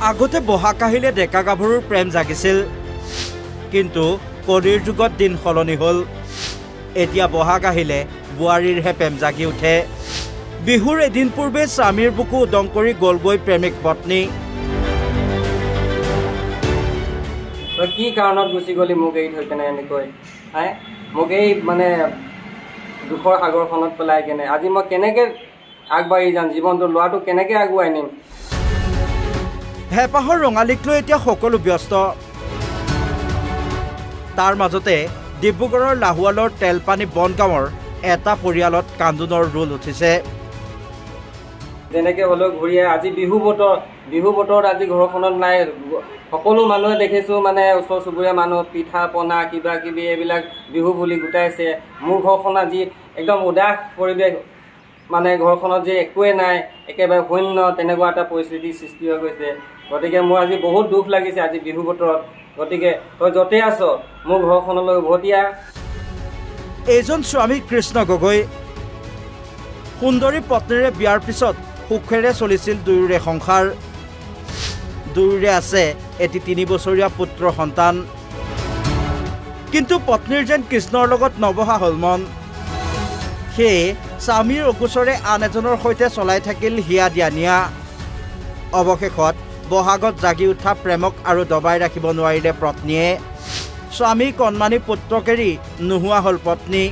আগতে বহাগ আহিলে ডেকা গাভৰুৰ প্ৰেম জাগিছিল কিন্তু কলিৰ যুগত দিন সলনি হ'ল এতিয়া বহাগ আহিলে বুৱাৰীৰহে প্ৰেম জাগি উঠে বিহুৰ এদিন পূৰ্বে স্বামীৰ বুকু উদং কৰি গলগৈ প্ৰেমিক পত্নী কি কাৰণত গুচি গলি মোক এৰি থৈ কেনে এনেকৈ মোক এই মানে দুখৰ সাগৰখনত পেলাই কেনে আজি মই কেনেকৈ আগবাঢ়ি যাম জীৱনটো লোৱাটো কেনেকৈ আগুৱাই নিম হেঁপাহৰ ৰঙালীক লৈ এতিয়া সকলো ব্যস্ত তাৰ মাজতে ডিব্ৰুগড়ৰ লাহোৱালৰ তেলপানী বনগাঁৱৰ এটা পৰিয়ালত কান্দোনৰ ৰোল উঠিছে যেনেকৈ হ'লেও ঘূৰি আজি বিহু বতৰত আজি ঘৰখনত নাই সকলো মানুহে দেখিছোঁ মানে ওচৰ চুবুৰীয়া মানুহ পিঠা পনা কিবা কিবি এইবিলাক বিহু বুলি গোটাইছে মোৰ ঘৰখন আজি একদম উদাস পৰিৱেশ মানে ঘৰখনত যে একোৱে নাই একেবাৰে শূন্য তেনেকুৱা এটা পৰিস্থিতিৰ সৃষ্টি হৈ গৈছে গতিকে মোৰ আজি বহুত দুখ লাগিছে আজি বিহু বতৰত গতিকে তই য'তে আছ মোৰ ঘৰখনলৈ উভতি আহ এইজন স্বামী কৃষ্ণ গগৈ সুন্দৰী পত্নীৰে বিয়াৰ পিছত সুখেৰে চলিছিল দুয়োৰে সংসাৰ দুয়োৰে আছে এটি 3 বছৰীয়া পুত্ৰ সন্তান কিন্তু পত্নীৰ যেন কৃষ্ণৰ লগত নবহা হ'ল মন সেয়ে স্বামীৰ অগোচৰে আন এজনৰ সৈতে চলাই থাকিল হিয়া দিয়া নিয়া অৱশেষত বহাগত জাগি উঠা প্ৰেমক আৰু দবাই ৰাখিব নোৱাৰিলে পত্নীয়ে স্বামী কণমানি পুত্ৰক এৰি নোহোৱা হ'ল পত্নী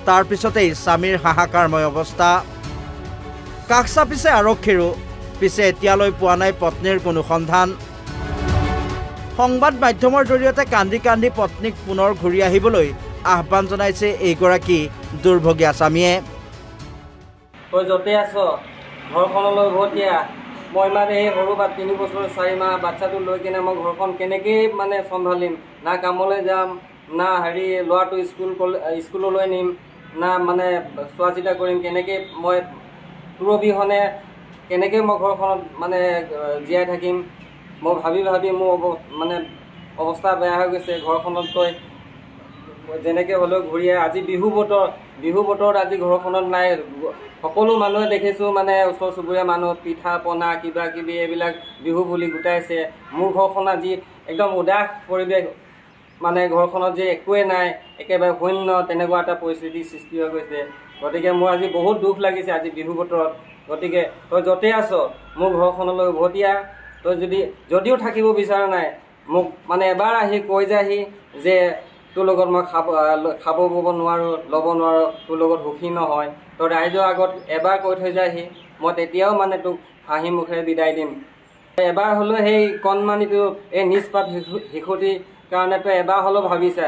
তাৰ পিছতেই স্বামীৰ হাহাকাৰময় অৱস্থা কাষ চাপিছে আৰক্ষীৰো পিছে এতিয়ালৈ পোৱা নাই পত্নীৰ কোনো সন্ধান সংবাদ মাধ্যমৰ জৰিয়তে কান্দি কান্দি পত্নীক পুনৰ ঘূৰি আহিবলৈ আহ্বান জনাইছে এইগৰাকী দুৰ্ভগীয়া স্বামীয়ে তই য'তে আছ ঘৰখনলৈ উভতি আহ মই মানে এই সৰু বা 3 বছৰ 4 মাহ বাচ্চাটো লৈ কিনে মই ঘৰখন কেনেকৈ মানে চম্ভালিম না কামলৈ যাম না ল'ৰাটো স্কুললৈ নিম না মানে চোৱা চিতা কৰিম কেনেকৈ মই তোৰ অবিহনে কেনেকৈ মই ঘৰখনত মানে জীয়াই থাকিম মই ভাবি মোৰ মানে অৱস্থা বেয়া হৈ গৈছে ঘৰখনত গৈ যেনেকৈ হ'লেও ঘূৰি আজি বিহু বতৰত আজি ঘৰখনত নাই সকলো মানুহে দেখিছোঁ মানে ওচৰ চুবুৰীয়া মানুহ পিঠা পনা কিবা কিবি এইবিলাক বিহু বুলি গোটাইছে মোৰ ঘৰখন আজি একদম উদাস পৰিৱেশ মানে ঘৰখনত যে একোৱে নাই একেবাৰে শূন্য তেনেকুৱা এটা পৰিস্থিতিৰ সৃষ্টি হৈ গৈছে গতিকে মোৰ আজি বহুত দুখ লাগিছে আজি বিহু বতৰত গতিকে তই য'তে আছ মোৰ ঘৰখনলৈ উভতি আহ তই যদিও থাকিব বিচৰা নাই মোক মানে এবাৰ আহি কৈ যাহি যে তোৰ লগত মই খাব ব'ব নোৱাৰোঁ ল'ব নোৱাৰোঁ তোৰ লগত সুখী নহয় তই ৰাইজৰ আগত এবাৰ কৈ থৈ যাহি মই তেতিয়াও মানে তোক হাঁহি মুখেৰে বিদায় দিম এবাৰ হ'লেও সেই কণমানিটো এই নিষ্পাপ শিশুটিৰ কাৰণে তই এবাৰ হ'লেও ভাবিছা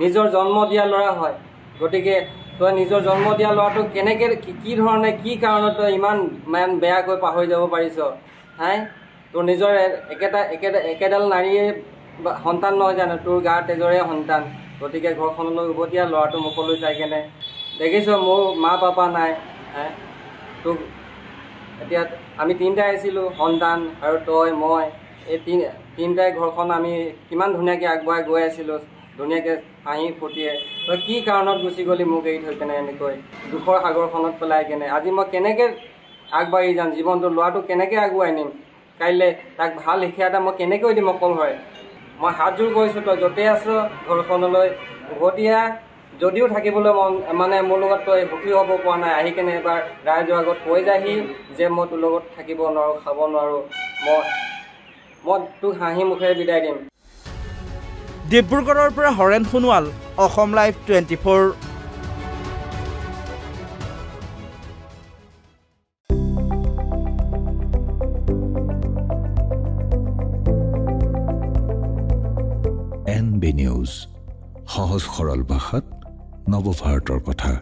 নিজৰ জন্ম দিয়া ল'ৰা হয় গতিকে তই নিজৰ জন্ম দিয়া ল'ৰাটোক কেনেকৈ কি ধৰণে কি কাৰণত তই ইমান বেয়াকৈ পাহৰি যাব পাৰিছ তোৰ নিজৰ একেডাল নাৰীয়ে সন্তান নহয় জানো তোৰ গাৰ তেজৰে সন্তান গতিকে ঘৰখনলৈ উভতি আহ ল'ৰাটো মুখলৈ চাই কেনে দেখিছ মোৰ মা পাপা নাই তোক এতিয়া আমি 3টাই আছিলোঁ সন্তান আৰু তই মই এই তিনিটাই ঘৰখন আমি কিমান ধুনীয়াকৈ আগবঢ়াই গৈ আছিলোঁ ধুনীয়াকৈ হাঁহি ফূৰ্তিয়ে তই কি কাৰণত গুচি গলি মোক এৰি থৈ কেনে এনেকৈ দুখৰ সাগৰখনত পেলাই কেনে আজি মই কেনেকৈ আগবাঢ়ি যাম জীৱনটো লোৱাটো কেনেকৈ আগুৱাই নিম কাইলৈ তাক ভাল শিক্ষা এটা মই কেনেকৈ দিম অকলশৰে মই হাতযোৰ কৰিছোঁ তই য'তে আছ ঘৰখনলৈ উভতি আহ যদিও থাকিবলৈ মানে মোৰ লগত তই সুখী হ'ব পৰা নাই আহি কেনে এবাৰ ৰাইজৰ আগত কৈ যাহি যে মই তোৰ লগত থাকিব নোৱাৰোঁ খাব নোৱাৰোঁ মই তোক হাঁহি মুখেৰে বিদায় দিম ডিব্ৰুগড়ৰ পৰা Haren Sonowal Assam live 24 NB news সহজ সৰল ভাষাত নৱভাৰতৰ কথা।